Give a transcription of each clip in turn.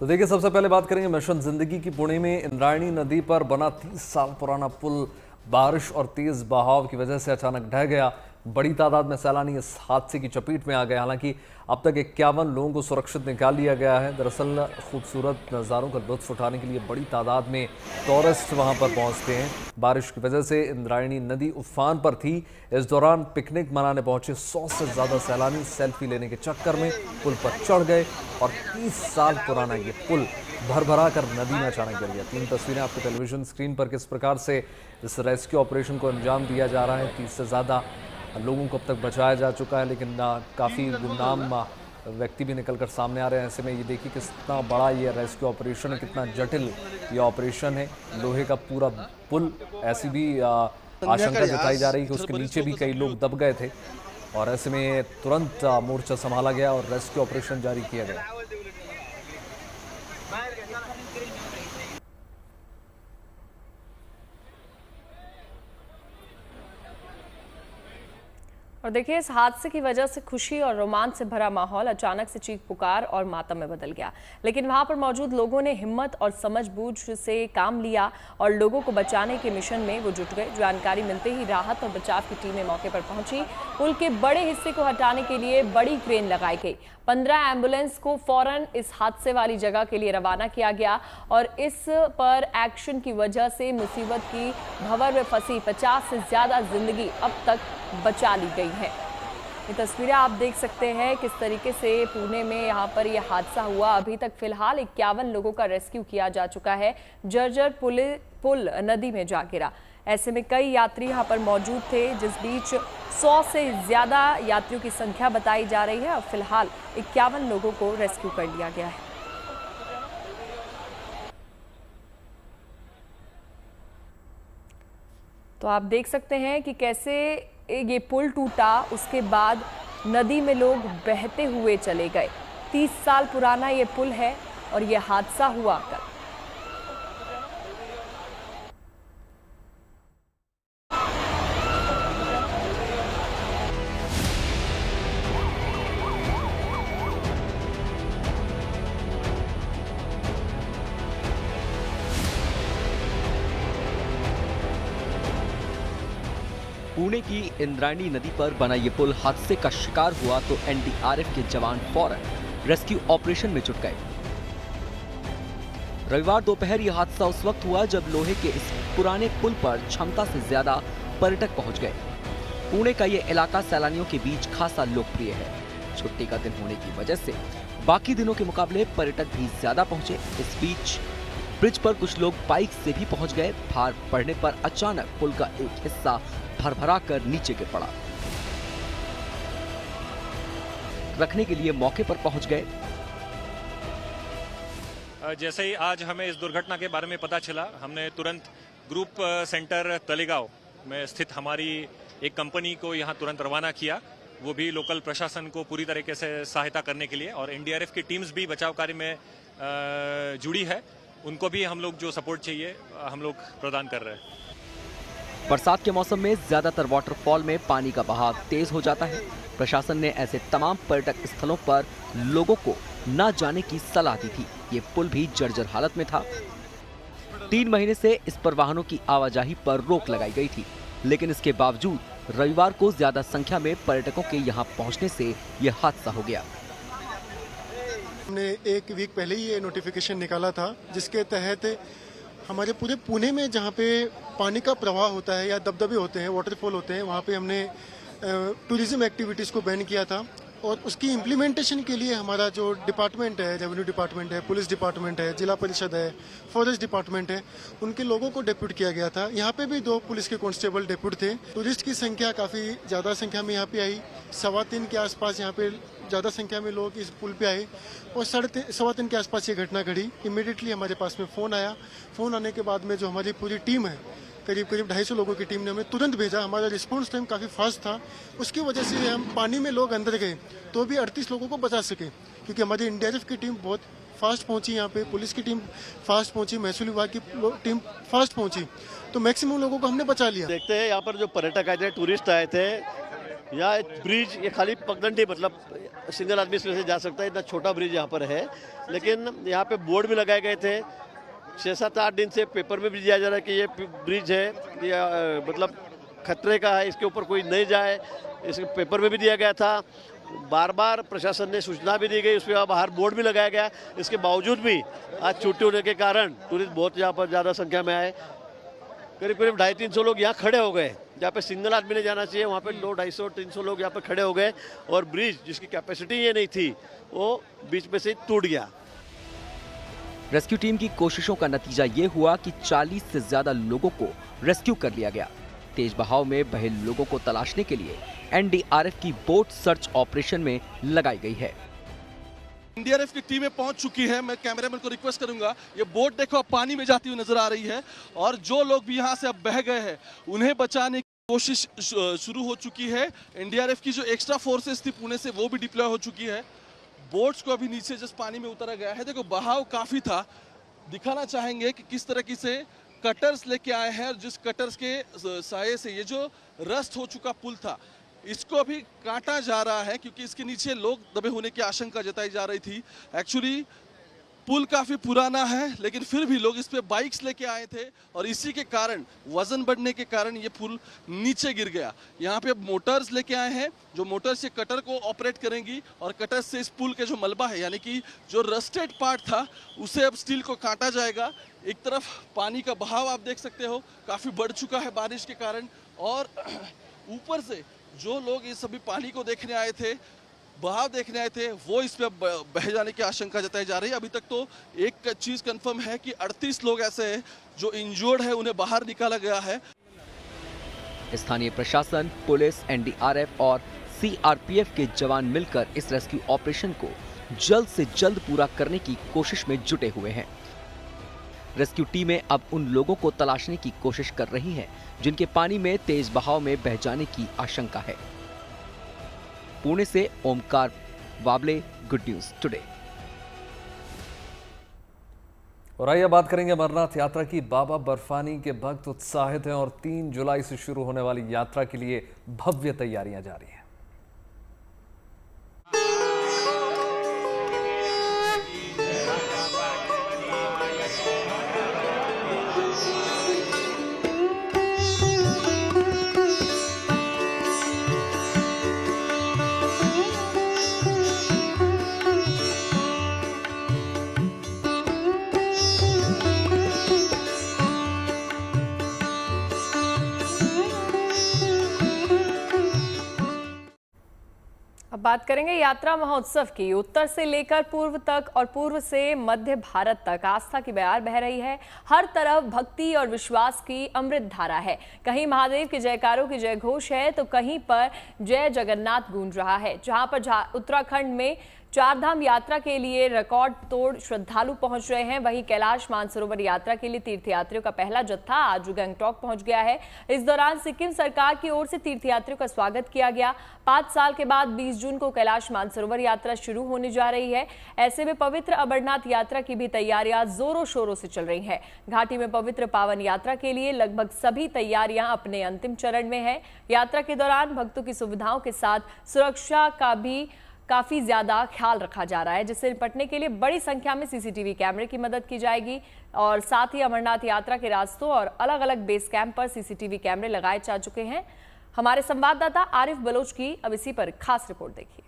तो देखिए, सबसे पहले बात करेंगे मिशन जिंदगी की। पुणे में इंद्रायणी नदी पर बना 30 साल पुराना पुल बारिश और तेज बहाव की वजह से अचानक ढह गया। बड़ी तादाद में सैलानी इस हादसे की चपेट में आ गए। हालांकि अब तक 51 लोगों को सुरक्षित निकाल लिया गया है। दरअसल खूबसूरत नज़ारों का लुत्फ उठाने के लिए बड़ी तादाद में टूरिस्ट वहां पर पहुंचते हैं। बारिश की वजह से इंद्रायणी नदी उफान पर थी। इस दौरान पिकनिक मनाने पहुंचे 100 से ज़्यादा सैलानी सेल्फी लेने के चक्कर में पुल पर चढ़ गए और 30 साल पुराना ये पुल भरभरा कर नदी में अचानक गिर गया। 3 तस्वीरें आपको टेलीविजन स्क्रीन पर किस प्रकार से इस रेस्क्यू ऑपरेशन को अंजाम दिया जा रहा है। 30 से ज़्यादा लोगों को अब तक बचाया जा चुका है, लेकिन काफ़ी गुमनाम व्यक्ति भी निकलकर सामने आ रहे हैं। ऐसे में ये देखिए कितना बड़ा ये रेस्क्यू ऑपरेशन है, कितना जटिल ये ऑपरेशन है। लोहे का पूरा पुल, ऐसी भी आशंका जताई जा रही है कि उसके नीचे भी कई लोग दब गए थे और ऐसे में तुरंत मोर्चा संभाला गया और रेस्क्यू ऑपरेशन जारी किया गया। और देखिए, इस हादसे की वजह से खुशी और रोमांच से भरा माहौल अचानक से चीख पुकार और मातम में बदल गया। लेकिन वहां पर मौजूद लोगों ने हिम्मत और समझबूझ से काम लिया और लोगों को बचाने के मिशन में वो जुट गए। जानकारी मिलते ही राहत और बचाव की टीमें मौके पर पहुंची। पुल के बड़े हिस्से को हटाने के लिए बड़ी क्रेन लगाई गई। 15 एम्बुलेंस को फौरन इस हादसे वाली जगह के लिए रवाना किया गया और इस पर एक्शन की वजह से मुसीबत की भंवर में फंसी 50 से ज्यादा जिंदगी अब तक बचा ली गई है। ये तस्वीरें आप देख सकते हैं किस तरीके से पुणे में यहाँ पर यह हादसा हुआ। अभी तक फिलहाल 51 लोगों का रेस्क्यू किया जा चुका है। जर्जर पुल नदी में जा गिरा। ऐसे में कई यात्री यहाँ पर मौजूद थे, जिस बीच 100 से ज्यादा यात्रियों की संख्या बताई जा रही है। अब फिलहाल 51 लोगों को रेस्क्यू कर लिया गया है। तो आप देख सकते हैं कि कैसे ये पुल टूटा, उसके बाद नदी में लोग बहते हुए चले गए। 30 साल पुराना ये पुल है और ये हादसा हुआ कल। पुणे की इंद्रायणी नदी पर बना ये पुल हादसे का शिकार हुआ तो एनडीआरएफ के जवान फौरन रेस्क्यू ऑपरेशन में जुट गए। रविवार दोपहर यह हादसा उस वक्त हुआ जब लोहे के इस पुराने पुल पर क्षमता से ज्यादा पर्यटक पहुंच गए। पुणे का ये इलाका सैलानियों के बीच खासा लोकप्रिय है। छुट्टी का दिन होने की वजह से बाकी दिनों के मुकाबले पर्यटक भी ज्यादा पहुंचे। इस बीच ब्रिज पर कुछ लोग बाइक से भी पहुंच गए। भार पड़ने पर अचानक पुल का एक हिस्सा भरभरा कर नीचे गिर पड़ा। रखने के लिए मौके पर पहुंच गए। जैसे ही आज हमें इस दुर्घटना के बारे में पता चला, हमने तुरंत ग्रुप सेंटर तलेगांव में स्थित हमारी एक कंपनी को यहां तुरंत रवाना किया। वो भी लोकल प्रशासन को पूरी तरीके से सहायता करने के लिए, और एनडीआरएफ की टीम्स भी बचाव कार्य में जुड़ी है। उनको भी हम लोग जो सपोर्ट चाहिए हम लोग प्रदान कर रहे हैं। बरसात के मौसम में ज्यादातर वाटरफॉल में पानी का बहाव तेज हो जाता है। प्रशासन ने ऐसे तमाम पर्यटक स्थलों पर लोगों को न जाने की सलाह दी थी। ये पुल भी जर्जर हालत में था। 3 महीने से इस पर वाहनों की आवाजाही पर रोक लगाई गई थी, लेकिन इसके बावजूद रविवार को ज्यादा संख्या में पर्यटकों के यहाँ पहुँचने से यह हादसा हो गया। हमने 1 वीक पहले ही ये नोटिफिकेशन निकाला था, जिसके तहत हमारे पूरे पुणे में जहाँ पे पानी का प्रवाह होता है या दबदबे होते हैं, वाटरफॉल होते हैं, वहाँ पे हमने टूरिज्म एक्टिविटीज़ को बैन किया था। और उसकी इम्प्लीमेंटेशन के लिए हमारा जो डिपार्टमेंट है, रेवेन्यू डिपार्टमेंट है, पुलिस डिपार्टमेंट है, जिला परिषद है, फॉरेस्ट डिपार्टमेंट है, उनके लोगों को डेप्यूट किया गया था। यहाँ पे भी 2 पुलिस के कांस्टेबल डेप्यूट थे। टूरिस्ट की संख्या काफ़ी ज़्यादा संख्या में यहाँ पे आई। 3:15 के आसपास यहाँ पे ज़्यादा संख्या में लोग इस पुल पे आए और 3:15 के आसपास ये घटना घटी। इमीडिएटली हमारे पास में फ़ोन आया। फ़ोन आने के बाद में जो हमारी पूरी टीम है, करीब 250 लोगों की टीम ने हमें तुरंत भेजा। हमारा रिस्पांस टाइम काफ़ी फास्ट था। उसकी वजह से हम पानी में लोग अंदर गए तो भी 38 लोगों को बचा सके, क्योंकि हमारी एनडीआरएफ की टीम बहुत फास्ट पहुंची। यहाँ पे पुलिस की टीम फास्ट पहुंची, महसूल विभाग की टीम फास्ट पहुंची, तो मैक्सिमम लोगों को हमने बचा लिया। देखते हैं यहाँ पर जो पर्यटक आए थे, टूरिस्ट आए थे, यहाँ एक ब्रिज, ये खाली पगडंडी, मतलब सिंगल आदमी इसमें से जा सकता है, इतना छोटा ब्रिज यहाँ पर है। लेकिन यहाँ पे बोर्ड भी लगाए गए थे, 6-7-8 दिन से पेपर में भी दिया जा रहा है कि ये ब्रिज है, ये मतलब खतरे का है, इसके ऊपर कोई नहीं जाए, इसके पेपर में भी दिया गया था। बार बार प्रशासन ने सूचना भी दी गई, उस पर बाहर बोर्ड भी लगाया गया। इसके बावजूद भी आज छुट्टी होने के कारण टूरिस्ट बहुत यहाँ पर ज़्यादा संख्या में आए। करीब 250-300 लोग यहाँ खड़े हो गए। जहाँ पे सिंगल आदमी ने जाना चाहिए वहाँ पे 200-250-300 लोग यहाँ पे खड़े हो गए, और ब्रिज जिसकी कैपेसिटी ये नहीं थी वो बीच में से टूट गया। रेस्क्यू टीम की कोशिशों का नतीजा ये हुआ कि 40 से ज्यादा लोगों को रेस्क्यू कर लिया गया। तेज बहाव में बहे लोगों को तलाशने के लिए एनडीआरएफ की बोट सर्च ऑपरेशन में लगाई गई है। एनडीआरएफ की टीमें पहुंच चुकी है। मैं कैमरामैन को रिक्वेस्ट करूंगा, ये बोट देखो अब पानी में जाती हुई नजर आ रही है, और जो लोग भी यहां से अब बह गए हैं उन्हें बचाने की कोशिश शुरू हो चुकी है। एनडीआरएफ की जो एक्स्ट्रा फोर्सेस थी पुणे से, वो भी डिप्लॉय हो चुकी है। बोट्स को अभी नीचे जस्ट पानी में उतारा गया है। देखो बहाव काफी था, दिखाना चाहेंगे कि किस तरीके से कटर्स लेके आए हैं, और जिस कटर्स के साये से ये जो रस्ट हो चुका पुल था इसको अभी काटा जा रहा है, क्योंकि इसके नीचे लोग दबे होने की आशंका जताई जा रही थी। एक्चुअली पुल काफी पुराना है, लेकिन फिर भी लोग इस पे बाइक्स लेके आए थे, और इसी के कारण वजन बढ़ने के कारण ये पुल नीचे गिर गया। यहाँ पे मोटर्स लेके आए हैं, जो मोटर से कटर को ऑपरेट करेंगी, और कटर से इस पुल के जो मलबा है, यानी कि जो रस्टेड पार्ट था, उसे अब स्टील को काटा जाएगा। एक तरफ पानी का बहाव आप देख सकते हो काफी बढ़ चुका है बारिश के कारण, और ऊपर से जो लोग इस सभी पानी को देखने आए थे, बहाव देखने आए थे, वो इस पे बह जाने की आशंका जताई जा रही है। अभी तक तो एक चीज कंफर्म है कि 38 लोग ऐसे हैं जो इंजर्ड है, उन्हें बाहर निकाला गया है। स्थानीय प्रशासन, पुलिस, एनडीआरएफ और सीआरपीएफ के जवान मिलकर इस रेस्क्यू ऑपरेशन को जल्द से जल्द पूरा करने की कोशिश में जुटे हुए हैं। रेस्क्यू टीमें अब उन लोगों को तलाशने की कोशिश कर रही हैं जिनके पानी में तेज बहाव में बह जाने की आशंका है। पुणे से ओमकार वाबले, गुड न्यूज टुडे। और आइए बात करेंगे अमरनाथ यात्रा की। बाबा बर्फानी के भक्त उत्साहित हैं और 3 जुलाई से शुरू होने वाली यात्रा के लिए भव्य तैयारियां जारी हैं। अब बात करेंगे यात्रा महोत्सव की। उत्तर से लेकर पूर्व तक और पूर्व से मध्य भारत तक आस्था की बयार बह रही है। हर तरफ भक्ति और विश्वास की अमृत धारा है। कहीं महादेव के जयकारों की जय घोष है, तो कहीं पर जय जगन्नाथ गूंज रहा है। जहां पर उत्तराखंड में चारधाम यात्रा के लिए रिकॉर्ड तोड़ श्रद्धालु पहुंच रहे हैं, वहीं कैलाश मानसरोवर यात्रा के लिए तीर्थयात्रियों का पहला जत्था आज गंगटोक पहुंच गया है। इस दौरान सिक्किम सरकार की ओर से तीर्थयात्रियों का स्वागत किया गया। 5 साल के बाद 20 जून को कैलाश मानसरोवर यात्रा शुरू होने जा रही है। ऐसे में पवित्र अमरनाथ यात्रा की भी तैयारियां जोरों शोरों से चल रही है। घाटी में पवित्र पावन यात्रा के लिए लगभग सभी तैयारियां अपने अंतिम चरण में है। यात्रा के दौरान भक्तों की सुविधाओं के साथ सुरक्षा का भी काफी ज्यादा ख्याल रखा जा रहा है, जिससे निपटने के लिए बड़ी संख्या में सीसीटीवी कैमरे की मदद की जाएगी। और साथ ही अमरनाथ यात्रा के रास्तों और अलग अलग बेस कैंप पर सीसीटीवी कैमरे लगाए जा चुके हैं। हमारे संवाददाता आरिफ बलोच की अब इसी पर खास रिपोर्ट देखिए।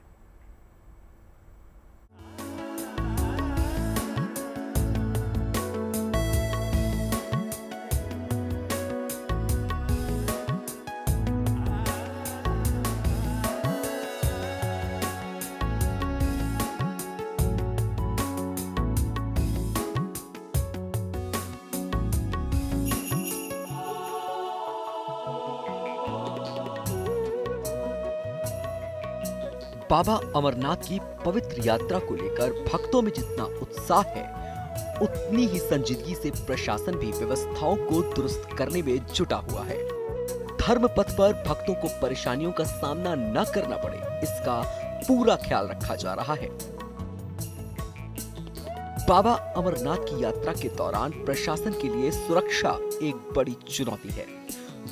बाबा अमरनाथ की पवित्र यात्रा को लेकर भक्तों में जितना उत्साह है, उतनी ही संजीदगी से प्रशासन भी व्यवस्थाओं को दुरुस्त करने में जुटा हुआ है। धर्म पथ पर भक्तों को परेशानियों का सामना न करना पड़े, इसका पूरा ख्याल रखा जा रहा है। बाबा अमरनाथ की यात्रा के दौरान प्रशासन के लिए सुरक्षा एक बड़ी चुनौती है।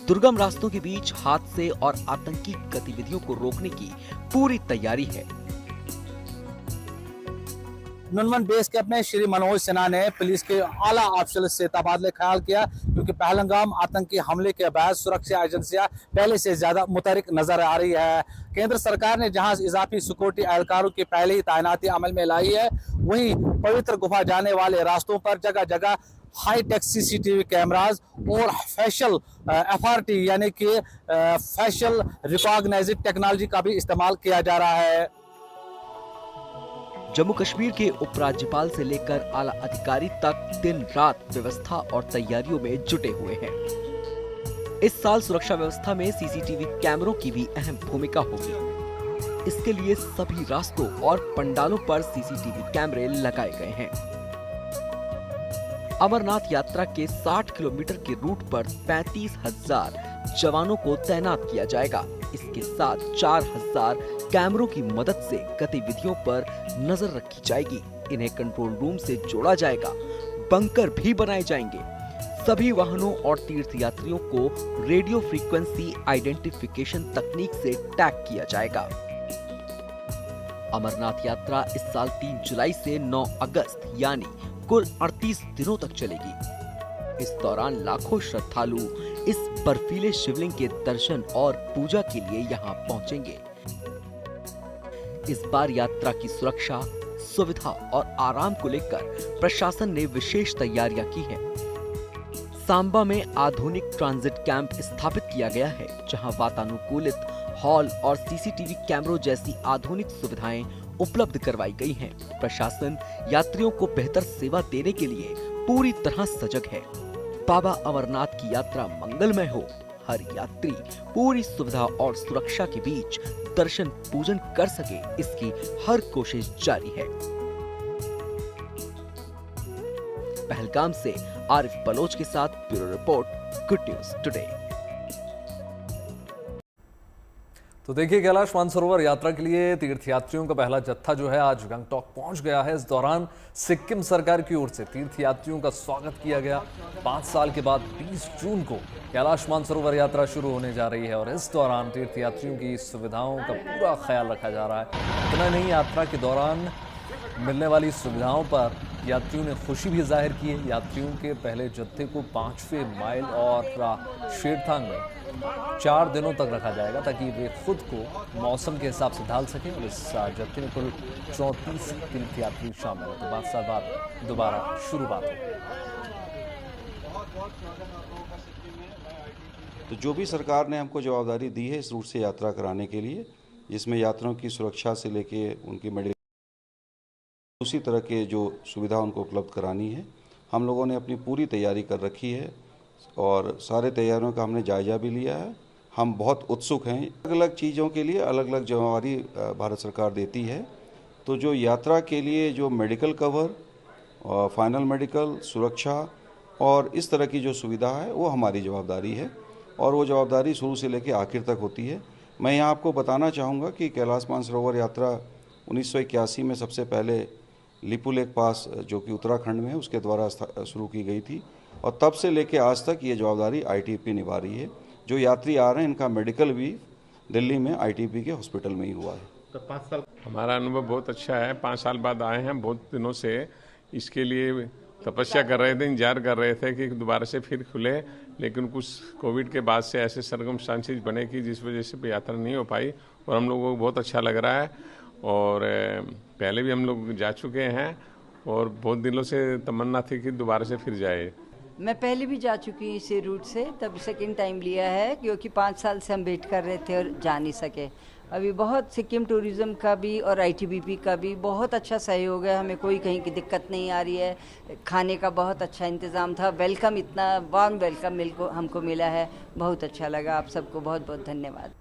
दुर्गम रास्तों के बीच हादसे और आतंकी गतिविधियों को रोकने की पूरी तैयारी है। नूनमन बेस के अपने श्री मनोज सिन्हा ने पुलिस के आला अफसर से तबादले ख्याल किया, क्योंकि पहलगाम आतंकी हमले के बाद सुरक्षा एजेंसियां पहले से ज्यादा मुतहरिक नजर आ रही है। केंद्र सरकार ने जहां इजाफी सिक्योरिटी एहलकारों की पहले ही तैनाती अमल में लाई है, वहीं पवित्र गुफा जाने वाले रास्तों पर जगह जगह हाईटेक सीसीटीवी कैमराज और फेशियल FRT यानी कि फेशियल रिकॉग्नाइजिंग टेक्नोलॉजी का भी इस्तेमाल किया जा रहा है। जम्मू कश्मीर के उपराज्यपाल से लेकर आला अधिकारी तक दिन रात व्यवस्था और तैयारियों में जुटे हुए हैं। इस साल सुरक्षा व्यवस्था में सीसीटीवी कैमरों की भी अहम भूमिका होगी। इसके लिए सभी रास्तों और पंडालों पर सीसीटीवी कैमरे लगाए गए हैं। अमरनाथ यात्रा के 60 किलोमीटर के रूट पर 35,000 जवानों को तैनात किया जाएगा। इसके साथ 4,000 कैमरों की मदद से गतिविधियों पर नजर रखी जाएगी। इन्हें कंट्रोल रूम से जोड़ा जाएगा। बंकर भी बनाए जाएंगे। सभी वाहनों और तीर्थयात्रियों को रेडियो फ्रीक्वेंसी आइडेंटिफिकेशन तकनीक से टैग किया जाएगा। अमरनाथ यात्रा इस साल 3 जुलाई से 9 अगस्त यानी कुल 38 दिनों तक चलेगी। इस दौरान लाखों श्रद्धालु इस बर्फीले शिवलिंग के दर्शन और पूजा के लिए यहाँ पहुंचेंगे। इस बार यात्रा की सुरक्षा, सुविधा और आराम को लेकर प्रशासन ने विशेष तैयारियां की हैं। सांबा में आधुनिक ट्रांजिट कैंप स्थापित किया गया है, जहां वातानुकूलित हॉल और सीसीटीवी कैमरों जैसी आधुनिक सुविधाएं उपलब्ध करवाई गई हैं। प्रशासन यात्रियों को बेहतर सेवा देने के लिए पूरी तरह सजग है। बाबा अमरनाथ की यात्रा मंगलमय हो, हर यात्री पूरी सुविधा और सुरक्षा के बीच दर्शन पूजन कर सके, इसकी हर कोशिश जारी है। पहलगाम से आरिफ बलोच के साथ bureau report, good news today. तो देखिए, कैलाश मानसरोवर यात्रा के लिए तीर्थयात्रियों का पहला जत्था जो है आज गंगटोक पहुंच गया है। इस दौरान सिक्किम सरकार की ओर से तीर्थयात्रियों का स्वागत किया गया। 5 साल के बाद 20 जून को कैलाश मानसरोवर यात्रा शुरू होने जा रही है और इस दौरान तीर्थयात्रियों की सुविधाओं का पूरा ख्याल रखा जा रहा है। इतना नहीं, यात्रा के दौरान मिलने वाली सुविधाओं पर यात्रियों ने खुशी भी जाहिर की है। यात्रियों के पहले जत्थे को 5वें माइल और शेरथांग में 4 दिनों तक रखा जाएगा, ताकि वे खुद को मौसम के हिसाब से ढाल सकें। और इस जत्थे में कुल 34 तीर्थयात्री शामिल हैं। तो 5 साल बाद दोबारा शुरुआत होगी। तो जो भी सरकार ने हमको जवाबदारी दी है इस रूट से यात्रा कराने के लिए, जिसमें यात्रियों की सुरक्षा से लेके उनकी मेडिकल उसी तरह के जो सुविधा उनको उपलब्ध करानी है, हम लोगों ने अपनी पूरी तैयारी कर रखी है और सारे तैयारियों का हमने जायजा भी लिया है। हम बहुत उत्सुक हैं। अलग अलग चीज़ों के लिए अलग अलग जिम्मेवारी भारत सरकार देती है। तो जो यात्रा के लिए जो मेडिकल कवर, फाइनल मेडिकल, सुरक्षा और इस तरह की जो सुविधा है वो हमारी जवाबदारी है और वो जवाबदारी शुरू से लेकर आखिर तक होती है। मैं यहाँ आपको बताना चाहूँगा कि कैलाश मानसरोवर यात्रा 1981 में सबसे पहले लिपुलेख पास जो कि उत्तराखंड में है उसके द्वारा शुरू की गई थी और तब से लेके आज तक ये जवाबदारी ITBP निभा रही है। जो यात्री आ रहे हैं इनका मेडिकल भी दिल्ली में ITBP के हॉस्पिटल में ही हुआ है। तो 5 साल हमारा अनुभव बहुत अच्छा है। 5 साल बाद आए हैं। बहुत दिनों से इसके लिए तपस्या कर रहे थे, इंतजार कर रहे थे कि दोबारा से फिर खुले, लेकिन कुछ कोविड के बाद से ऐसे सर्कमस्टांसेस बने कि जिस वजह से यात्रा नहीं हो पाई और हम लोगों को बहुत अच्छा लग रहा है। और पहले भी हम लोग जा चुके हैं और बहुत दिनों से तमन्ना थी कि दोबारा से फिर जाए। मैं पहले भी जा चुकी हूँ इसी रूट से, तब सेकंड टाइम लिया है क्योंकि 5 साल से हम वेट कर रहे थे और जा नहीं सके। अभी बहुत सिक्किम टूरिज़्म का भी और ITBP का भी बहुत अच्छा सहयोग है। हमें कोई कहीं की दिक्कत नहीं आ रही है। खाने का बहुत अच्छा इंतज़ाम था। वेलकम, इतना वार्म वेलकम हमको मिला है। बहुत अच्छा लगा। आप सबको बहुत बहुत धन्यवाद।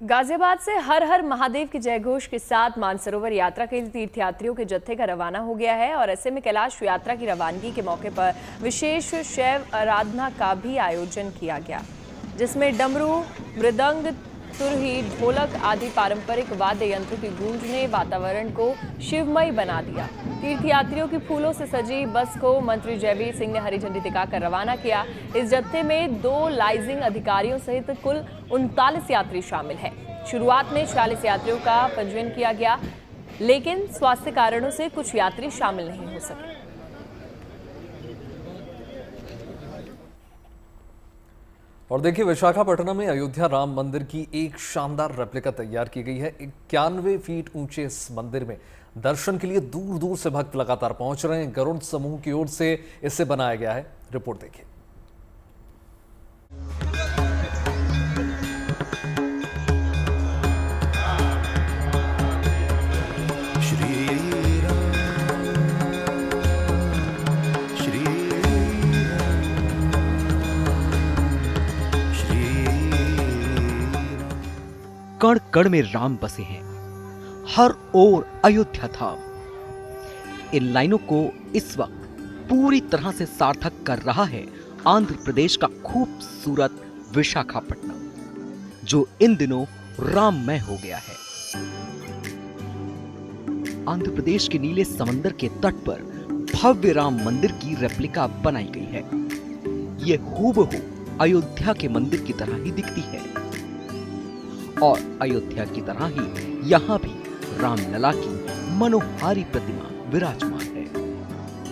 गाजियाबाद से हर हर महादेव के जयघोष के साथ मानसरोवर यात्रा के तीर्थयात्रियों के जत्थे का रवाना हो गया है और ऐसे में कैलाश यात्रा की रवानगी के मौके पर विशेष शैव आराधना का भी आयोजन किया गया, जिसमें डमरू, मृदंग, तुरही, ढोलक आदि पारंपरिक वाद्य यंत्रों की गूंज ने वातावरण को शिवमय बना दिया। तीर्थयात्रियों की फूलों से सजी बस को मंत्री जयवीर सिंह ने हरी झंडी दिखाकर रवाना किया। इस जत्थे में 2 लाइजिंग अधिकारियों सहित कुल 39 यात्री शामिल हैं। शुरुआत में 40 यात्रियों का पंजीयन किया गया, लेकिन स्वास्थ्य कारणों से कुछ यात्री शामिल नहीं हो सके। और देखिए, विशाखापट्टनम में अयोध्या राम मंदिर की एक शानदार रेप्लिका तैयार की गई है। 91 फीट ऊंचे इस मंदिर में दर्शन के लिए दूर दूर से भक्त लगातार पहुंच रहे हैं। गरुड़ समूह की ओर से इसे बनाया गया है। रिपोर्ट देखिए। कण कण में राम बसे हैं, हर ओर अयोध्या धाम। इन लाइनों को इस वक्त पूरी तरह से सार्थक कर रहा है आंध्र प्रदेश का खूबसूरत विशाखापट्टनम, जो इन दिनों राममय हो गया है। आंध्र प्रदेश के नीले समंदर के तट पर भव्य राम मंदिर की रेप्लिका बनाई गई है। यह हूबहू अयोध्या के मंदिर की तरह ही दिखती है और अयोध्या की तरह ही यहां भी रामलला की मनोहारी प्रतिमा विराजमान है।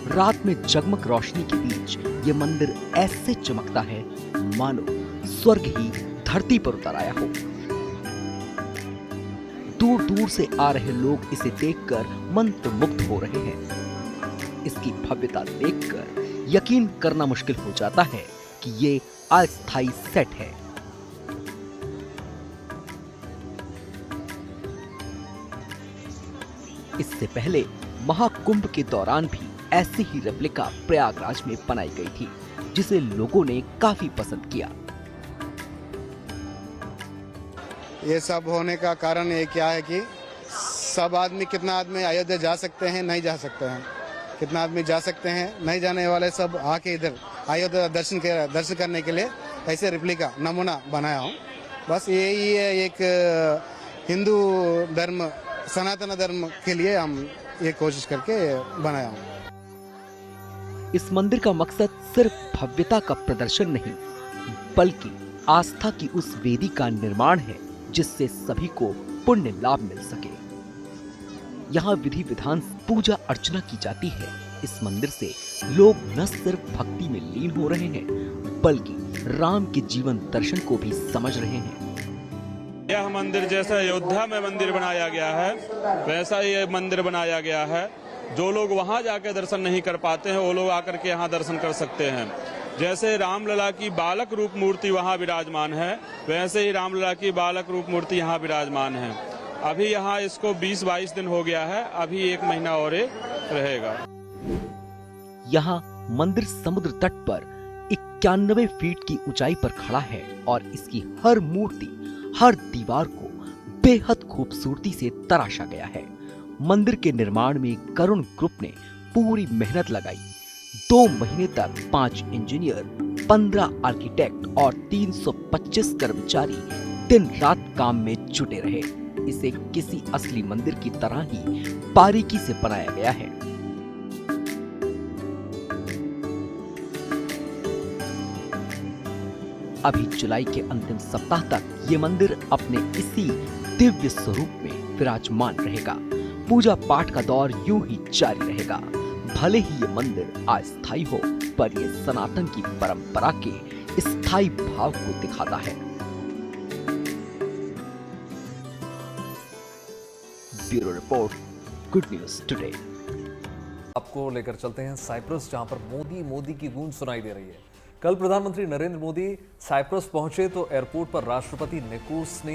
रात में जगमग रोशनी के बीच ये मंदिर ऐसे चमकता है मानो स्वर्ग ही धरती पर उतर आया हो। दूर दूर से आ रहे लोग इसे देखकर मंत्रमुग्ध हो रहे हैं। इसकी भव्यता देखकर यकीन करना मुश्किल हो जाता है कि ये अस्थायी सेट है। इससे पहले महाकुंभ के दौरान भी ऐसी ही रेप्लिका प्रयागराज में बनाई गई थी, जिसे लोगों ने काफी पसंद किया। ये सब होने का कारण ये क्या है कि सब आदमी, कितना आदमी अयोध्या जा सकते हैं, नहीं जा सकते हैं, कितना आदमी जा सकते हैं, नहीं जाने वाले सब आके इधर अयोध्या दर्शन करने के लिए ऐसे रेप्लिका नमूना बनाया हूँ। बस यही है, एक हिंदू धर्म, सनातन धर्म के लिए हम ये कोशिश करके बनाया हूँ। इस मंदिर का मकसद सिर्फ भव्यता का प्रदर्शन नहीं, बल्कि आस्था की उस वेदी का निर्माण है जिससे सभी को पुण्य लाभ मिल सके। यहाँ विधि विधान पूजा अर्चना की जाती है। इस मंदिर से लोग न सिर्फ भक्ति में लीन हो रहे हैं, बल्कि राम के जीवन दर्शन को भी समझ रहे हैं। यह मंदिर जैसा अयोध्या में मंदिर बनाया गया है, वैसा ये मंदिर बनाया गया है। जो लोग वहां जाकर दर्शन नहीं कर पाते हैं, वो लोग आकर के यहाँ दर्शन कर सकते हैं। जैसे रामलला की बालक रूप मूर्ति वहाँ विराजमान है, वैसे ही रामलला की बालक रूप मूर्ति यहाँ विराजमान है। अभी यहाँ इसको 20-22 दिन हो गया है, अभी 1 महीना और रहेगा। यहाँ मंदिर समुद्र तट पर 91 फीट की ऊंचाई पर खड़ा है और इसकी हर मूर्ति, हर दीवार को बेहद खूबसूरती से तराशा गया है। मंदिर के निर्माण में करुण ग्रुप ने पूरी मेहनत लगाई। 2 महीने तक 5 इंजीनियर, 15 आर्किटेक्ट और 325 कर्मचारी दिन रात काम में जुटे रहे। इसे किसी असली मंदिर की तरह ही बारीकी से बनाया गया है। अभी जुलाई के अंतिम सप्ताह तक ये मंदिर अपने इसी दिव्य स्वरूप में विराजमान रहेगा। पूजा पाठ का दौर यूं ही जारी रहेगा। भले ही ये मंदिर अस्थायी हो, पर ये सनातन की परंपरा के स्थायी भाव को दिखाता है। Bureau report, good news today. आपको लेकर चलते हैं साइप्रस, जहां पर मोदी की गूंज सुनाई दे रही है। कल प्रधानमंत्री नरेंद्र मोदी साइप्रस पहुंचे तो एयरपोर्ट पर राष्ट्रपति निकोस ने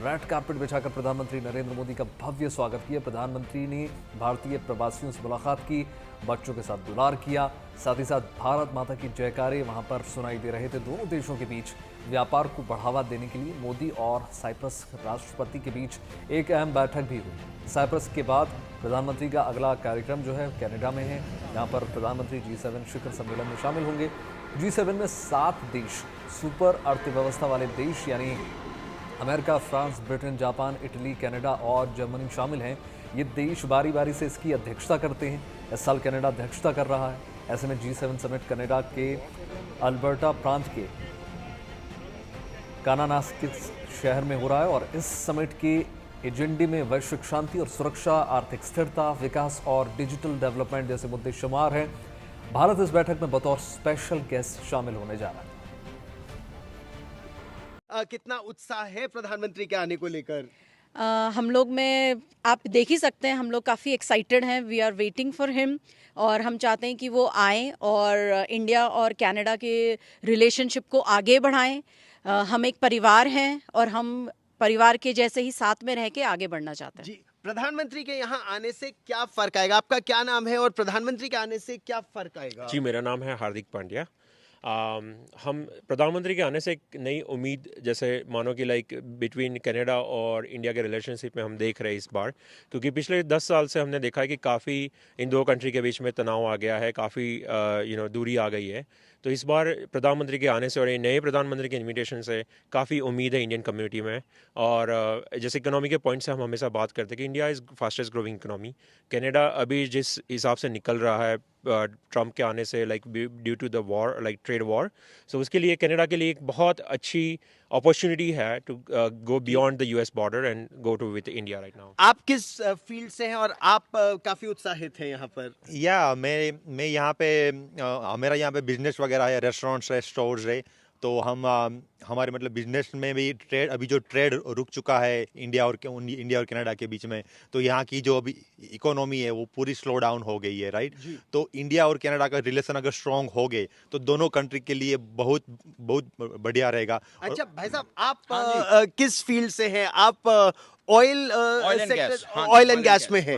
रेड कार्पेट बिछाकर प्रधानमंत्री नरेंद्र मोदी का भव्य स्वागत किया। प्रधानमंत्री ने भारतीय प्रवासियों से मुलाकात की, बच्चों के साथ दुलार किया। साथ ही साथ भारत माता की जयकारे वहां पर सुनाई दे रहे थे। दोनों देशों के बीच व्यापार को बढ़ावा देने के लिए मोदी और साइप्रस राष्ट्रपति के बीच एक अहम बैठक भी हुई। साइप्रस के बाद प्रधानमंत्री का अगला कार्यक्रम जो है कनाडा में है, जहाँ पर प्रधानमंत्री G7 शिखर सम्मेलन में शामिल होंगे। G7 में 7 देश सुपर अर्थव्यवस्था वाले देश यानी America, France, Britain, Japan, Italy, Canada और जर्मनी शामिल हैं। ये देश बारी बारी से इसकी अध्यक्षता करते हैं। इस साल कनाडा अध्यक्षता कर रहा है। ऐसे में G7 समिट कनाडा के अल्बर्टा प्रांत के कानानास्किस शहर में हो रहा है और इस समिट के एजेंडे में वैश्विक शांति और सुरक्षा, आर्थिक स्थिरता, विकास और डिजिटल डेवलपमेंट जैसे मुद्दे शुमार हैं। भारत इस बैठक में बतौर स्पेशल गेस्ट शामिल होने जा रहा है। कितना उत्साह है प्रधानमंत्री के आने को लेकर? हम लोग में आप देख ही सकते हैं, हम लोग काफ़ी एक्साइटेड हैं। We are waiting for him और हम चाहते हैं कि वो आएँ और इंडिया और कनाडा के रिलेशनशिप को आगे बढ़ाएं। हम एक परिवार हैं और हम परिवार के जैसे ही साथ में रह के आगे बढ़ना चाहते हैं। जी, प्रधानमंत्री के यहाँ आने से क्या फर्क आएगा? आपका क्या नाम है और प्रधानमंत्री के आने से क्या फर्क आएगा? जी, मेरा नाम है हार्दिक पांड्या। हम प्रधानमंत्री के आने से एक नई उम्मीद, जैसे मानो कि लाइक बिटवीन कनाडा और इंडिया के रिलेशनशिप में हम देख रहे हैं इस बार, क्योंकि पिछले 10 साल से हमने देखा है कि काफ़ी इन दो कंट्री के बीच में तनाव आ गया है, काफ़ी दूरी आ गई है। तो इस बार प्रधानमंत्री के आने से और नए प्रधानमंत्री के इन्विटेशन से काफ़ी उम्मीद है इंडियन कम्युनिटी में। और जैसे इकोनॉमी के पॉइंट से हम हमेशा बात करते हैं कि India is fastest growing economy. Canada अभी जिस हिसाब से निकल रहा है ट्रम्प के आने से, like due to the war, like trade war, so उसके लिए कनाडा के लिए एक बहुत अच्छी अपॉर्चुनिटी है to go beyond the US border and go to with India right now. आप किस फील्ड से हैं और आप काफी उत्साहित हैं यहाँ पर? मैं यहाँ पे मेरा यहाँ पे बिजनेस वगैरह है, रेस्टोरेंट्स है, स्टोर्स है। तो हम हमारे मतलब बिजनेस में भी ट्रेड, अभी जो ट्रेड रुक चुका है इंडिया और कनाडा के बीच में, तो यहाँ की जो अभी इकोनॉमी है वो पूरी स्लो डाउन हो गई है, राइट। तो इंडिया और कनाडा का रिलेशन अगर स्ट्रॉन्ग हो गए तो दोनों कंट्री के लिए बहुत बहुत बढ़िया रहेगा। अच्छा भाई साहब, आप किस फील्ड से हैं? आप ऑयल एंड गैस में है।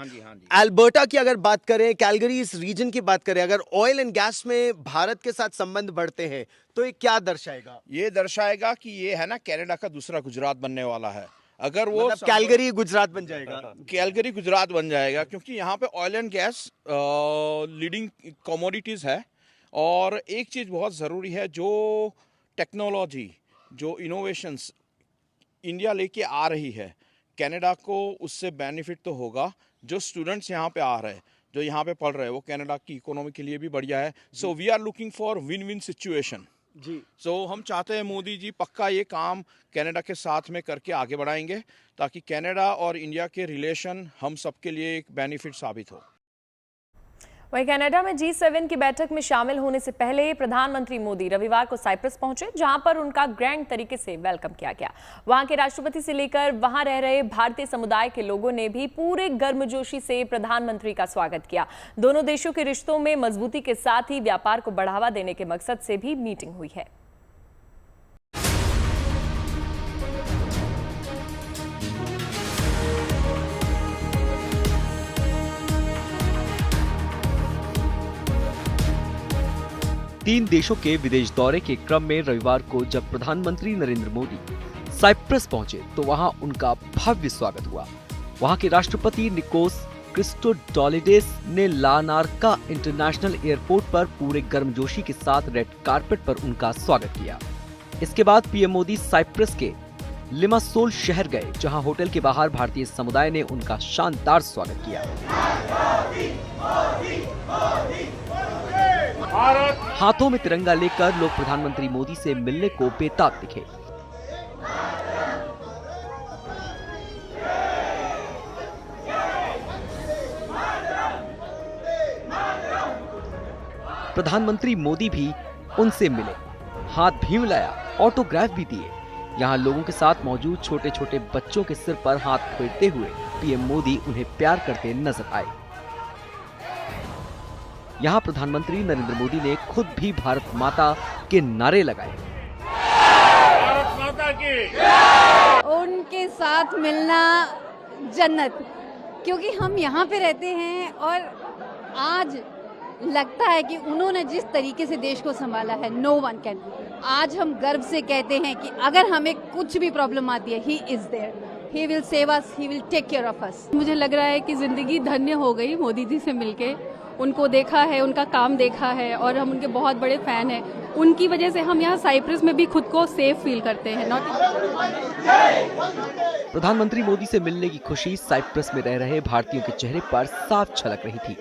अल्बर्टा की अगर बात करें, कैलगरी इस रीजन की बात करें, अगर ऑयल एंड गैस में भारत के साथ संबंध बढ़ते हैं तो ये क्या दर्शाएगा? ये दर्शाएगा कि ये है ना कनाडा का दूसरा गुजरात बनने वाला है। अगर वो मतलब कैलगरी गुजरात बन जाएगा। कैलगरी गुजरात बन जाएगा, क्योंकि यहाँ पे oil and gas leading commodities है। और एक चीज बहुत जरूरी है, जो टेक्नोलॉजी, जो इनोवेशंस इंडिया लेके आ रही है, कनाडा को उससे बेनिफिट तो होगा। जो स्टूडेंट्स यहाँ पे आ रहे हैं, जो यहाँ पे पढ़ रहे हैं, वो कनाडा की इकोनॉमी के लिए भी बढ़िया है। So we are looking for win win situation जी। सो हम चाहते हैं मोदी जी पक्का ये काम कनाडा के साथ में करके आगे बढ़ाएंगे, ताकि कनाडा और इंडिया के रिलेशन हम सबके लिए एक बेनिफिट साबित हो। वहीं कनाडा में G7 की बैठक में शामिल होने से पहले प्रधानमंत्री मोदी रविवार को साइप्रस पहुंचे, जहां पर उनका ग्रैंड तरीके से वेलकम किया गया। वहां के राष्ट्रपति से लेकर वहां रह रहे भारतीय समुदाय के लोगों ने भी पूरे गर्मजोशी से प्रधानमंत्री का स्वागत किया। दोनों देशों के रिश्तों में मजबूती के साथ ही व्यापार को बढ़ावा देने के मकसद से भी मीटिंग हुई है। तीन देशों के विदेश दौरे के क्रम में रविवार को जब प्रधानमंत्री नरेंद्र मोदी साइप्रस पहुंचे तो वहां उनका भव्य स्वागत हुआ। वहां के राष्ट्रपति निकोस क्रिस्टोडोलिडेस ने लानार्का इंटरनेशनल एयरपोर्ट पर पूरे गर्मजोशी के साथ रेड कारपेट पर उनका स्वागत किया। इसके बाद पीएम मोदी साइप्रस के लिमासोल शहर गए, जहां होटल के बाहर भारतीय समुदाय ने उनका शानदार स्वागत किया। हाथों में तिरंगा लेकर लोग प्रधानमंत्री मोदी से मिलने को बेताब दिखे। प्रधानमंत्री मोदी भी उनसे मिले, हाथ भी मिलाया, ऑटोग्राफ भी दिए। यहाँ लोगों के साथ मौजूद छोटे छोटे बच्चों के सिर पर हाथ फेरते हुए पीएम मोदी उन्हें प्यार करते नजर आए। यहाँ प्रधानमंत्री नरेंद्र मोदी ने खुद भी भारत माता के नारे लगाए। भारत माता की। उनके साथ मिलना जन्नत, क्योंकि हम यहाँ पे रहते हैं और आज लगता है कि उन्होंने जिस तरीके से देश को संभाला है, नो वन कैन। आज हम गर्व से कहते हैं कि अगर हमें कुछ भी प्रॉब्लम आती है, he is there, he will save us, he will take care of us. मुझे लग रहा है कि जिंदगी धन्य हो गई मोदी जी से मिलके, उनको देखा है, उनका काम देखा है और हम उनके बहुत बड़े फ़ैन हैं। उनकी वजह से हम यहाँ साइप्रस में भी खुद को सेफ फील करते हैं। प्रधानमंत्री मोदी से मिलने की खुशी साइप्रस में रह रहे भारतीयों के चेहरे पर साफ झलक रही थी।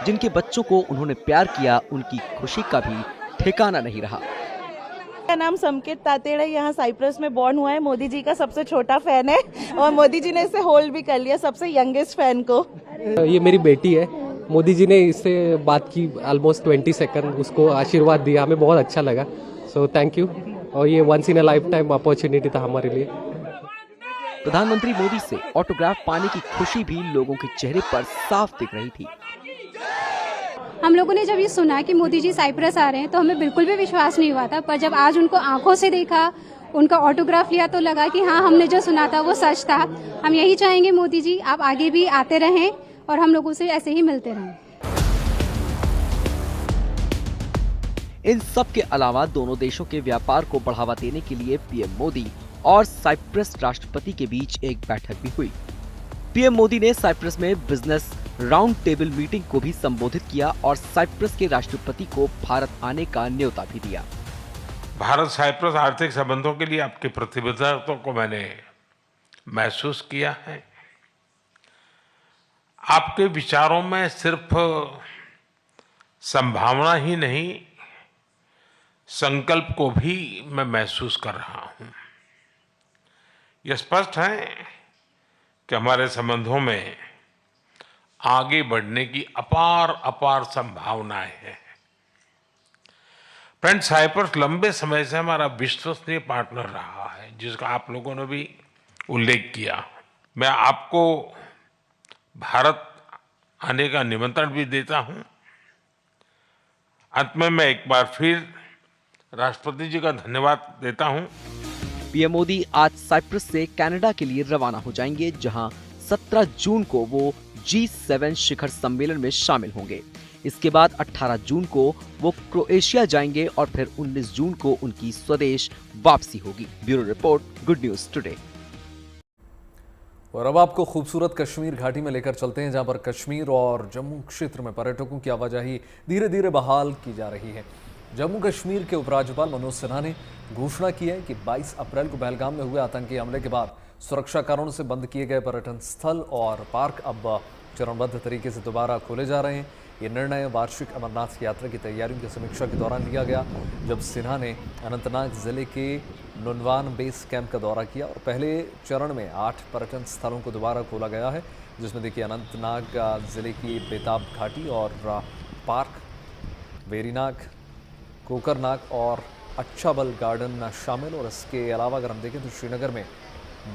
जिनके बच्चों को उन्होंने प्यार किया, उनकी खुशी का भी ठिकाना नहीं रहा। मेरा नाम समकेत तातेड़ है, यहाँ साइप्रस में बॉर्न हुआ है। मोदी जी का सबसे छोटा फैन है और मोदी जी ने इसे होल्ड भी कर लिया, सबसे यंगेस्ट फैन को। ये मेरी बेटी है। मोदी जी ने इससे बात की ऑलमोस्ट 20 सेकंड, उसको आशीर्वाद दिया, हमें बहुत अच्छा लगा। So thank you. और ये once in a lifetime opportunity था हमारे लिए। प्रधानमंत्री मोदी से ऑटोग्राफ पाने की खुशी भी लोगों के चेहरे पर साफ दिख रही थी। हम लोगों ने जब ये सुना कि मोदी जी साइप्रस आ रहे हैं तो हमें बिल्कुल भी विश्वास नहीं हुआ था, पर जब आज उनको आंखों से देखा, उनका ऑटोग्राफ लिया तो लगा कि हाँ, हमने जो सुना था वो सच था। हम यही चाहेंगे मोदी जी आप आगे भी आते रहें और हम लोगों से ऐसे ही मिलते रहें। इन सब के अलावा दोनों देशों के व्यापार को बढ़ावा देने के लिए पीएम मोदी और साइप्रस राष्ट्रपति के बीच एक बैठक भी हुई। पीएम मोदी ने साइप्रस में बिजनेस राउंड टेबल मीटिंग को भी संबोधित किया और साइप्रस के राष्ट्रपति को भारत आने का न्योता भी दिया। भारत साइप्रस आर्थिक संबंधों के लिए आपकी प्रतिबद्धता को मैंने महसूस किया है। आपके विचारों में सिर्फ संभावना ही नहीं, संकल्प को भी मैं महसूस कर रहा हूं। यह स्पष्ट है कि हमारे संबंधों में आगे बढ़ने की अपार संभावनाएं हैं। फ्रेंड, साइप्रस लंबे समय से हमारा विश्वसनीय पार्टनर रहा है, जिसका आप लोगों ने भी उल्लेख किया। मैं आपको भारत आने का निमंत्रण भी देता हूं। अंत में मैं एक बार फिर राष्ट्रपति जी का धन्यवाद देता हूं। पीएम मोदी आज साइप्रस से कनाडा के लिए रवाना हो जाएंगे, जहां 17 जून को वो G7 शिखर सम्मेलन में शामिल होंगे। इसके बाद 18 जून को वो क्रोएशिया जाएंगे और फिर 19 जून को उनकी स्वदेश वापसी होगी। Bureau report, good news today. और अब आपको खूबसूरत कश्मीर घाटी में लेकर चलते हैं, जहां पर कश्मीर और जम्मू क्षेत्र में पर्यटकों की आवाजाही धीरे धीरे बहाल की जा रही है। जम्मू कश्मीर के उपराज्यपाल मनोज सिन्हा ने घोषणा की है कि 22 अप्रैल को पहलगाम में हुए आतंकी हमले के बाद सुरक्षा कारणों से बंद किए गए पर्यटन स्थल और पार्क अब चरणबद्ध तरीके से दोबारा खोले जा रहे हैं। ये निर्णय वार्षिक अमरनाथ यात्रा की तैयारियों की समीक्षा के दौरान लिया गया, जब सिन्हा ने अनंतनाग जिले के नुनवान बेस कैंप का दौरा किया और पहले चरण में 8 पर्यटन स्थलों को दोबारा खोला गया है, जिसमें देखिए अनंतनाग जिले की बेताब घाटी और पार्क, वेरीनाग, कोकरनाग और अच्छाबल गार्डन शामिल। और इसके अलावा अगर हम देखें तो श्रीनगर में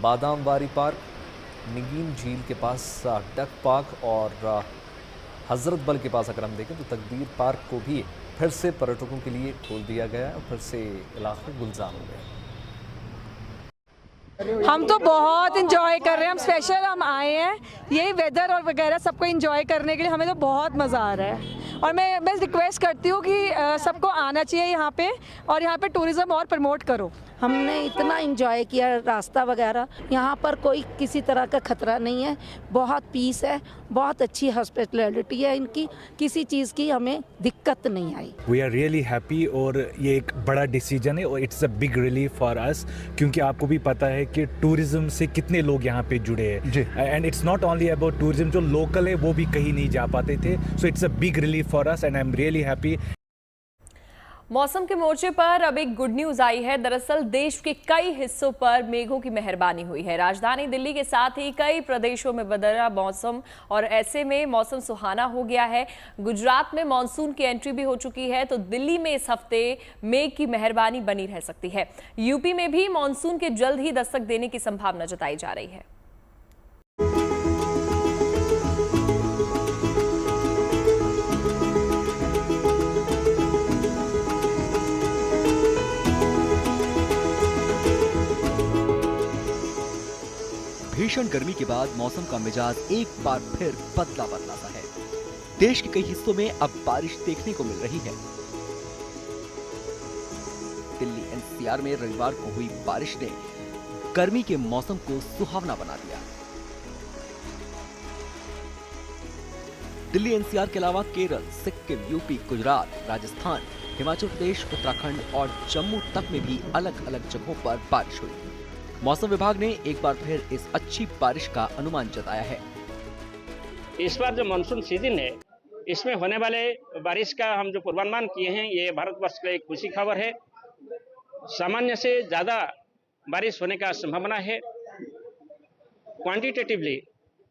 बादामवारी पार्क, निगीन झील के पास डक पार्क और हजरत बल के पास अगर हम देखें तो तकदीर पार्क को भी फिर से पर्यटकों के लिए खोल दिया गया है और फिर से इलाके गुलजार हो गए। हम तो बहुत इंजॉय कर रहे हैं। हम स्पेशल आए हैं यही वेदर और वगैरह सबको इंजॉय करने के लिए। हमें तो बहुत मज़ा आ रहा है और मैं बस रिक्वेस्ट करती हूँ कि सबको आना चाहिए यहाँ पे और यहाँ पे टूरिज़्म और प्रमोट करो। हमने इतना एंजॉय किया, रास्ता वगैरह, यहाँ पर कोई किसी तरह का खतरा नहीं है, बहुत पीस है, बहुत अच्छी हॉस्पिटैलिटी है इनकी, किसी चीज़ की हमें दिक्कत नहीं आई। वी आर रियली हैप्पी और ये एक बड़ा डिसीजन है और it's a big relief for us, क्योंकि आपको भी पता है कि टूरिज्म से कितने लोग यहाँ पे जुड़े हैं and it's not only about tourism, जो लोकल है वो भी कहीं नहीं जा पाते थे। So it's a big relief for us and I am really happy. मौसम के मोर्चे पर अब एक गुड न्यूज आई है। दरअसल देश के कई हिस्सों पर मेघों की मेहरबानी हुई है। राजधानी दिल्ली के साथ ही कई प्रदेशों में बदला मौसम और ऐसे में मौसम सुहाना हो गया है। गुजरात में मानसून की एंट्री भी हो चुकी है, तो दिल्ली में इस हफ्ते मेघ की मेहरबानी बनी रह सकती है। यूपी में भी मानसून के जल्द ही दस्तक देने की संभावना जताई जा रही है। भीषण गर्मी के बाद मौसम का मिजाज एक बार फिर बदला सा है। देश के कई हिस्सों में अब बारिश देखने को मिल रही है। दिल्ली एनसीआर में रविवार को हुई बारिश ने गर्मी के मौसम को सुहावना बना दिया। दिल्ली एनसीआर के अलावा केरल, सिक्किम, यूपी, गुजरात, राजस्थान, हिमाचल प्रदेश, उत्तराखंड और जम्मू तक में भी अलग अलग जगहों पर बारिश हुई। मौसम विभाग ने एक बार फिर इस अच्छी बारिश का अनुमान जताया है। इस बार जो मानसून सीजन है, इसमें होने वाले बारिश का हम जो पूर्वानुमान किए हैं, ये भारतवर्ष के लिए एक खुशी खबर है। सामान्य से ज्यादा बारिश होने का संभावना है। क्वांटिटेटिवली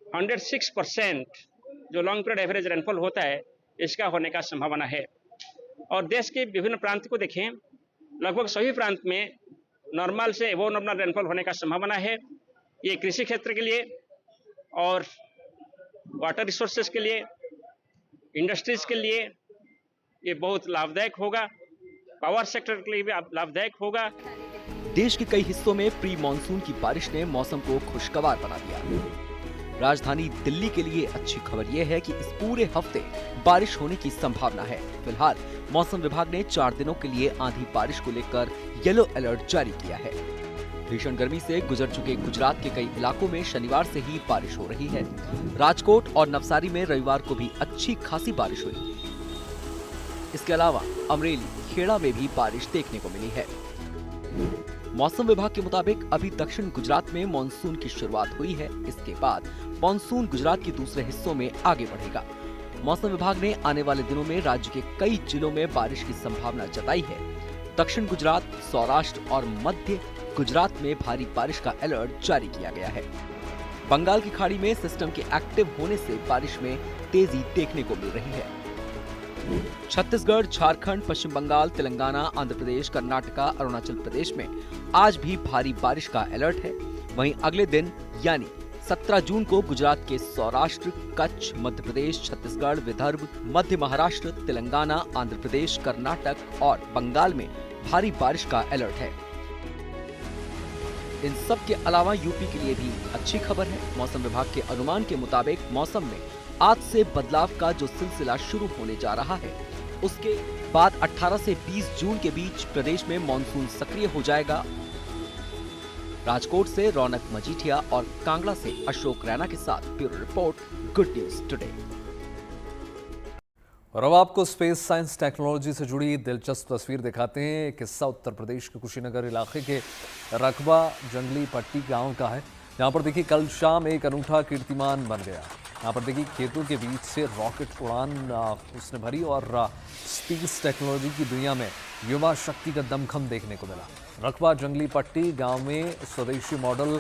106% जो लॉन्ग पीरियड एवरेज रेनफॉल होता है, इसका होने का संभावना है। और देश के विभिन्न प्रांत को देखें, लगभग सभी प्रांत में नॉर्मल से एबव नॉर्मल रेनफॉल होने का संभावना है। ये कृषि क्षेत्र के लिए और वाटर रिसोर्सेज के लिए, इंडस्ट्रीज के लिए ये बहुत लाभदायक होगा। पावर सेक्टर के लिए भी लाभदायक होगा। देश के कई हिस्सों में प्री मानसून की बारिश ने मौसम को खुशगवार बना दिया। राजधानी दिल्ली के लिए अच्छी खबर यह है कि इस पूरे हफ्ते बारिश होने की संभावना है। फिलहाल मौसम विभाग ने 4 दिनों के लिए आंधी बारिश को लेकर येलो अलर्ट जारी किया है। भीषण गर्मी से गुजर चुके गुजरात के कई इलाकों में शनिवार से ही बारिश हो रही है। राजकोट और नवसारी में रविवार को भी अच्छी खासी बारिश हुई। इसके अलावा अमरेली, खेड़ा में भी बारिश देखने को मिली है। मौसम विभाग के मुताबिक अभी दक्षिण गुजरात में मानसून की शुरुआत हुई है। इसके बाद मानसून गुजरात के दूसरे हिस्सों में आगे बढ़ेगा। मौसम विभाग ने आने वाले दिनों में राज्य के कई जिलों में बारिश की संभावना जताई है। दक्षिण गुजरात, सौराष्ट्र और मध्य गुजरात में भारी बारिश का अलर्ट जारी किया गया है। बंगाल की खाड़ी में सिस्टम के एक्टिव होने से बारिश में तेजी देखने को मिल रही है। छत्तीसगढ़, झारखंड, पश्चिम बंगाल, तेलंगाना, आंध्र प्रदेश, कर्नाटका, अरुणाचल प्रदेश में आज भी भारी बारिश का अलर्ट है। वहीं अगले दिन यानी 17 जून को गुजरात के सौराष्ट्र, कच्छ, मध्य प्रदेश, छत्तीसगढ़, विदर्भ, मध्य महाराष्ट्र, तेलंगाना, आंध्र प्रदेश, कर्नाटक और बंगाल में भारी बारिश का अलर्ट है। इन सब के अलावा यूपी के लिए भी अच्छी खबर है। मौसम विभाग के अनुमान के मुताबिक मौसम में आज से बदलाव का जो सिलसिला शुरू होने जा रहा है, उसके बाद 18 से 20 जून के बीच प्रदेश में मानसून सक्रिय हो जाएगा। राजकोट से रौनक मजीठिया और कांगड़ा से अशोक रैना के साथ bureau report, good news today. और अब आपको स्पेस साइंस टेक्नोलॉजी से जुड़ी दिलचस्प तस्वीर दिखाते हैं। एक हिस्सा उत्तर प्रदेश के कुशीनगर इलाके के रकबा जंगली पट्टी गांव का है। यहाँ पर देखिए कल शाम एक अनूठा कीर्तिमान बन गया। यहाँ पर देखिए खेतों के बीच से रॉकेट उड़ान उसने भरी और स्पेस टेक्नोलॉजी की दुनिया में युवा शक्ति का दमखम देखने को मिला। रकबा जंगली पट्टी गांव में स्वदेशी मॉडल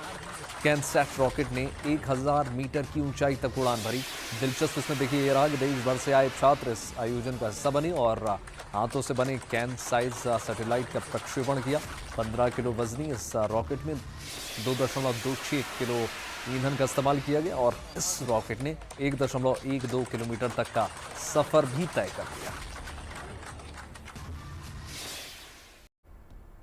कैनसैट रॉकेट ने 1000 मीटर की ऊंचाई तक उड़ान भरी। दिलचस्प इसमें देखिए ये रहा कि देश भर से आए छात्र इस आयोजन का हिस्सा बने और हाथों से बने कैन साइज सैटेलाइट का प्रक्षेपण किया। 15 किलो वजनी इस रॉकेट में 2.26 किलो ईंधन का इस्तेमाल किया गया और इस रॉकेट ने 1.12 किलोमीटर तक का सफर भी तय कर लिया।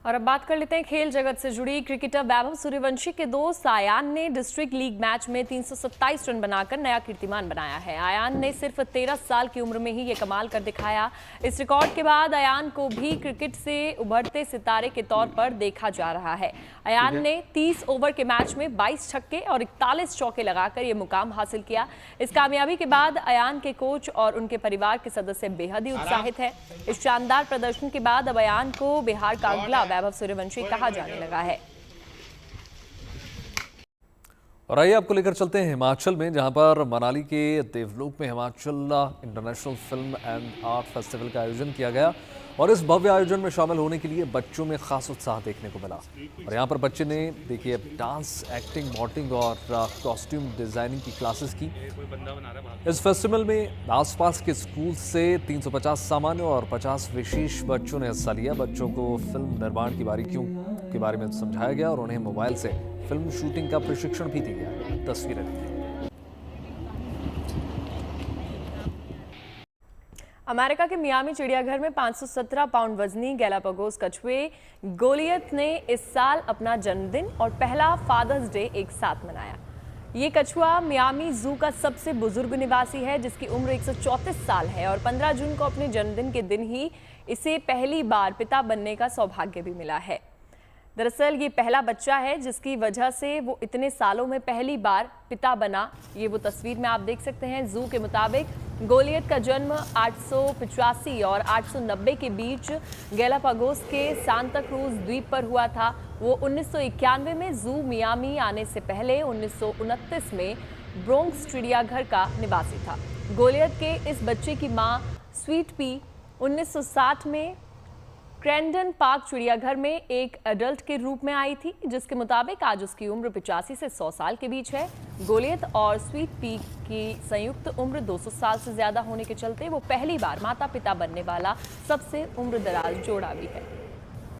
और अब बात कर लेते हैं खेल जगत से जुड़ी। क्रिकेटर वैभव सूर्यवंशी के दोस्त आयान ने डिस्ट्रिक्ट लीग मैच में 327 रन बनाकर नया कीर्तिमान बनाया है। आयान ने सिर्फ 13 साल की उम्र में ही ये कमाल कर दिखाया। इस रिकॉर्ड के बाद आयान को भी क्रिकेट से उभरते सितारे के तौर पर देखा जा रहा है। आयान ने 30 ओवर के मैच में 22 छक्के और 41 चौके लगाकर ये मुकाम हासिल किया। इस कामयाबी के बाद आयान के कोच और उनके परिवार के सदस्य बेहद ही उत्साहित है। इस शानदार प्रदर्शन के बाद अब आयान को बिहार का अगला वैभव सूर्यवंशी कहा जाने लगा है। और आइए आपको लेकर चलते हैं हिमाचल में, जहां पर मनाली के देवलोक में Himachal international film and art festival का आयोजन किया गया और इस भव्य आयोजन में शामिल होने के लिए बच्चों में खास उत्साह देखने को मिला। और यहाँ पर बच्चे ने देखिए डांस, एक्टिंग, मॉडलिंग और कॉस्ट्यूम डिजाइनिंग की क्लासेस की। इस फेस्टिवल में आसपास के स्कूल से 350 सामान्य और 50 विशेष बच्चों ने हिस्सा लिया। बच्चों को फिल्म निर्माण की बारीकियों के बारे में समझाया गया और उन्हें मोबाइल से फिल्म शूटिंग का प्रशिक्षण भी दिया गया। तस्वीरें देखिए। अमेरिका के मियामी चिड़ियाघर में 517 पाउंड वजनी गैलापागोस कछुए गोलियत ने इस साल अपना जन्मदिन और पहला फादर्स डे एक साथ मनाया। ये कछुआ मियामी जू का सबसे बुजुर्ग निवासी है, जिसकी उम्र 134 साल है और 15 जून को अपने जन्मदिन के दिन ही इसे पहली बार पिता बनने का सौभाग्य भी मिला है। दरअसल ये पहला बच्चा है जिसकी वजह से वो इतने सालों में पहली बार पिता बना। ये वो तस्वीर में आप देख सकते हैं। जू के मुताबिक गोलियत का जन्म 885 और 890 के बीच गैलापागोस के सांता क्रूज द्वीप पर हुआ था। वो 1991 में जू मियामी आने से पहले 1929 में ब्रोंक्स चिड़ियाघर का निवासी था। गोलियत के इस बच्चे की मां स्वीट पी 1960 में क्रेंडन पार्क चिड़ियाघर में एक एडल्ट के रूप में आई थी, जिसके मुताबिक आज उसकी उम्र 85 से 100 साल के बीच है। गोलियत और स्वीट पी की संयुक्त उम्र 200 साल से ज्यादा होने के चलते वो पहली बार माता पिता बनने वाला सबसे उम्र दराज जोड़ा भी है।